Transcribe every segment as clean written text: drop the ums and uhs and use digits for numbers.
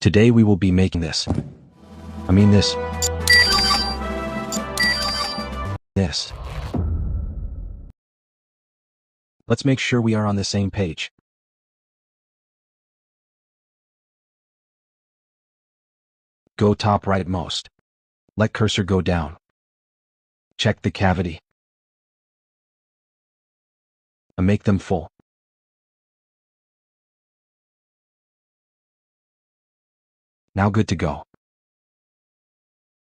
Today we will be making this. This. Let's make sure we are on the same page. Go top rightmost. Let cursor go down. Check the cavity. And make them full. Now good to go.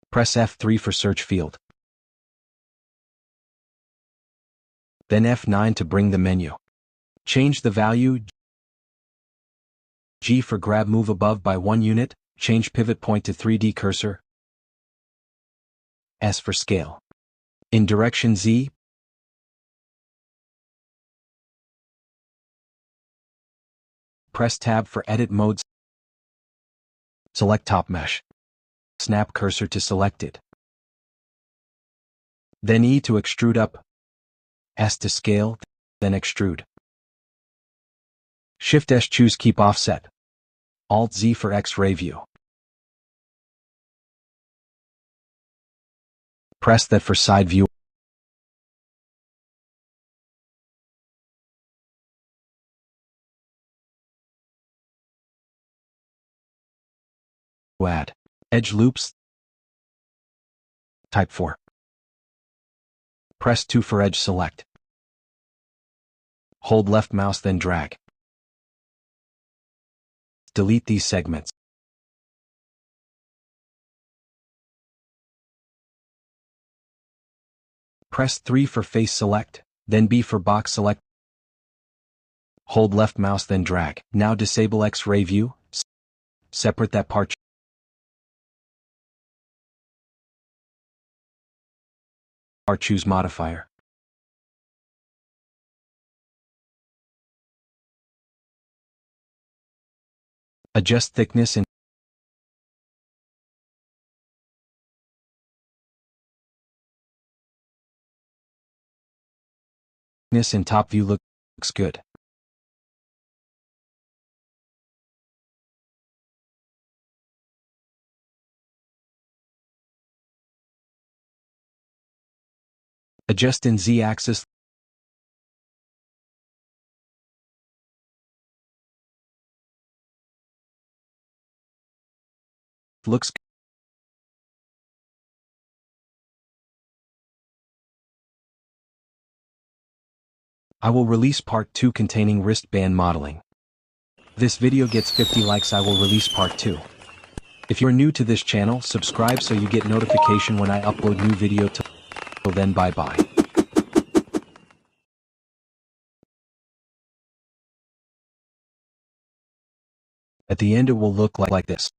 Press F3 for search field. Then F9 to bring the menu. Change the value. G for grab move above by 1 unit. Change pivot point to 3D cursor. S for scale. In direction Z. Press tab for edit modes. Select top mesh. Snap cursor to selected. Then E to extrude up. S to scale, then extrude. Shift S choose keep offset. Alt Z for X-ray view. Press that for side view. Add edge loops. Type 4. Press 2 for edge select. Hold left mouse then drag. Delete these segments. Press 3 for face select, then B for box select. Hold left mouse then drag. Now disable X-ray view. Separate that part. Choose modifier. Adjust thickness and top view looks good. Adjust in Z-axis. Looks good. I will release part 2 containing wristband modeling. This video gets 50 likes, I will release part 2. If you're new to this channel, subscribe so you get notification when I upload new video. Till then, bye bye. At the end it will look like this.